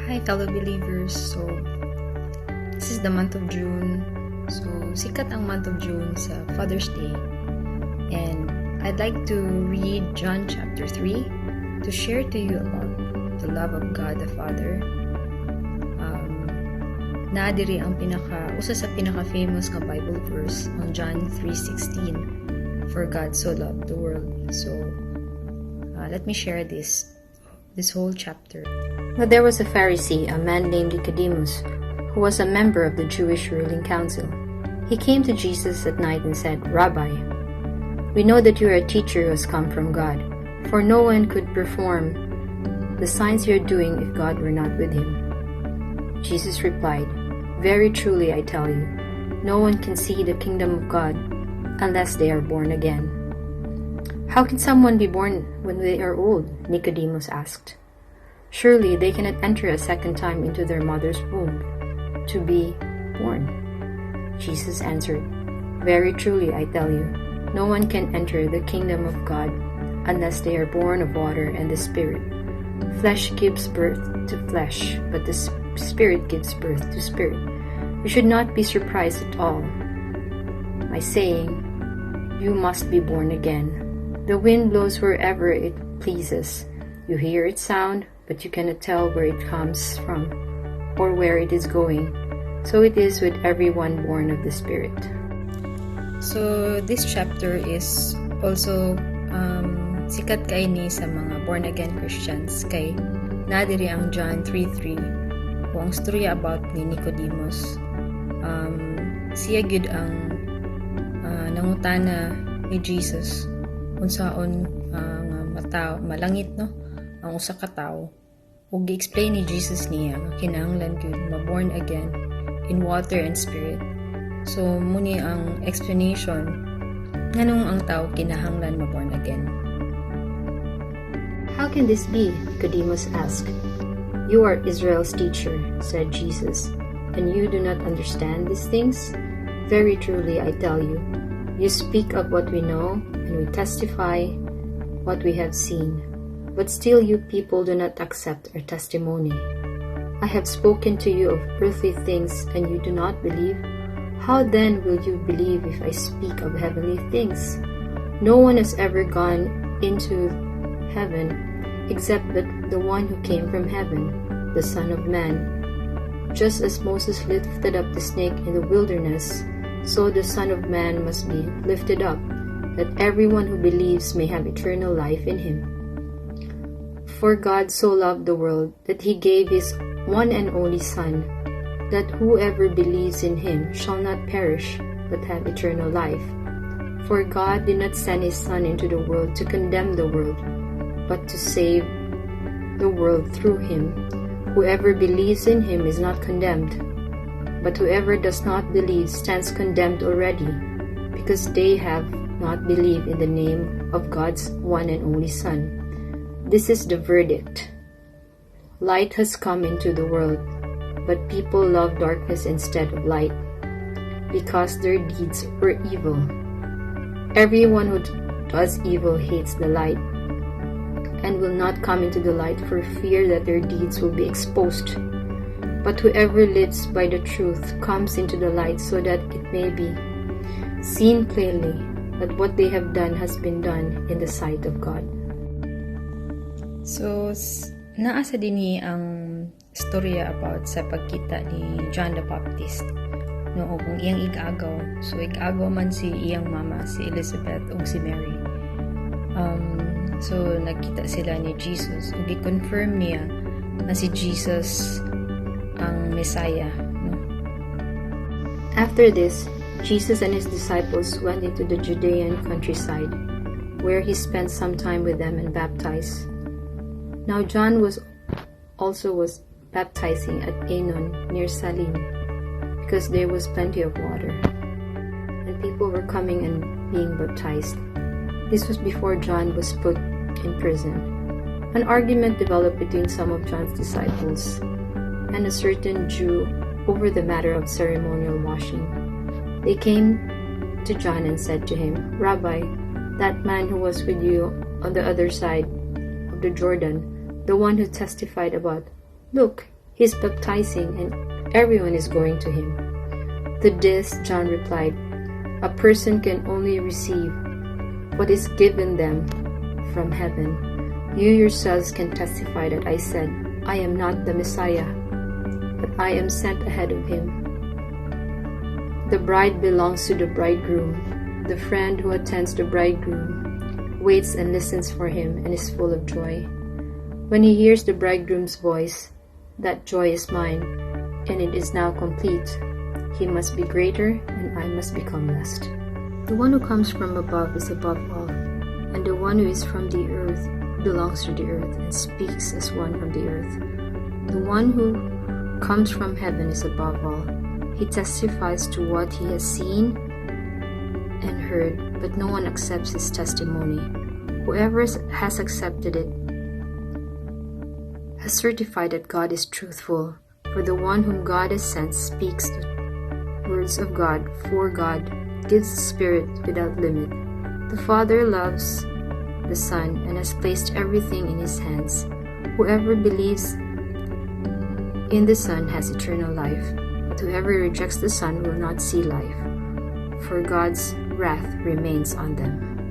Hi fellow believers. So this is the month of June. So sikat ang month of June sa Father's Day. And I'd like to read John chapter 3 to share to you about the love of God the Father. Nadiri ang usa sa pinaka-famous ka Bible verse ang John 3:16. For God so loved the world. So let me share this whole chapter. Now there was a Pharisee, a man named Nicodemus, who was a member of the Jewish ruling council. He came to Jesus at night and said, Rabbi, we know that you are a teacher who has come from God, for no one could perform the signs you are doing if God were not with him. Jesus replied, Very truly I tell you, no one can see the kingdom of God unless they are born again. How can someone be born when they are old? Nicodemus asked. Surely they cannot enter a second time into their mother's womb to be born. Jesus answered, Very truly I tell you, no one can enter the kingdom of God unless they are born of water and the Spirit. Flesh gives birth to flesh, but the Spirit gives birth to spirit. You should not be surprised at all by saying, You must be born again. The wind blows wherever it pleases. You hear its sound, but you cannot tell where it comes from or where it is going. So it is with everyone born of the Spirit. So this chapter is also sikat kay ni sa mga born again Christians kay nadiri ang John 3:3 o ang storya about ni Nicodemus. Siya gyud ang nangutana ni Jesus unsaon nga malangit no ang usa ka tawo ug gi-explain ni Jesus niya nga kinahanglan gyud ma-born again in water and spirit. So muni ang explanation nganong ang tawo kinahanglan ma-born again. How can this be? Nicodemus asked. You are Israel's teacher, said Jesus, and you do not understand these things? Very truly I tell you, you speak of what we know, and we testify what we have seen. But still you people do not accept our testimony. I have spoken to you of earthly things, and you do not believe. How then will you believe if I speak of heavenly things? No one has ever gone into heaven except the one who came from heaven, the Son of Man. Just as Moses lifted up the snake in the wilderness, so the Son of Man must be lifted up, that everyone who believes may have eternal life in him. For God so loved the world that he gave his one and only Son, that whoever believes in him shall not perish, but have eternal life. For God did not send his Son into the world to condemn the world, but to save the world through him. Whoever believes in him is not condemned, but whoever does not believe stands condemned already, because they have not believed in the name of God's one and only Son. This is the verdict. Light has come into the world, but people love darkness instead of light, because their deeds were evil. Everyone who does evil hates the light, and will not come into the light for fear that their deeds will be exposed. But whoever lives by the truth comes into the light so that it may be seen plainly that what they have done has been done in the sight of God. So naa sa dinhi ang storya about sa pagkita ni John the Baptist no kung iyang igagaw. So igagaw man si iyang mama, si Elizabeth ug si Mary. So nagkita sila ni Jesus ug i-confirm niya na si Jesus ang Messiah, no? After this, Jesus and his disciples went into the Judean countryside, where he spent some time with them and baptized. Now John was baptizing at Aenon near Salim, because there was plenty of water, and people were coming and being baptized. This was before John was put in prison. An argument developed between some of John's disciples and a certain Jew over the matter of ceremonial washing. They came to John and said to him, Rabbi, that man who was with you on the other side of the Jordan, the one who testified about, Look, He's baptizing and everyone is going to him." To this, John replied, "A person can only receive what is given them from heaven. You yourselves can testify that I said, 'I am not the Messiah, but I am sent ahead of him.' The bride belongs to the bridegroom. The friend who attends the bridegroom waits and listens for him and is full of joy. When he hears the bridegroom's voice, that joy is mine, and it is now complete. He must be greater, and I must become less. The one who comes from above is above all, and the one who is from the earth belongs to the earth and speaks as one from the earth. The one who comes from heaven is above all. He testifies to what he has seen and heard, but no one accepts his testimony. Whoever has accepted it has certified that God is truthful, for the one whom God has sent speaks the words of God, for God gives the Spirit without limit. The Father loves the Son and has placed everything in his hands. Whoever believes in the Son has eternal life, but whoever rejects the Son will not see life, for God's wrath remains on them."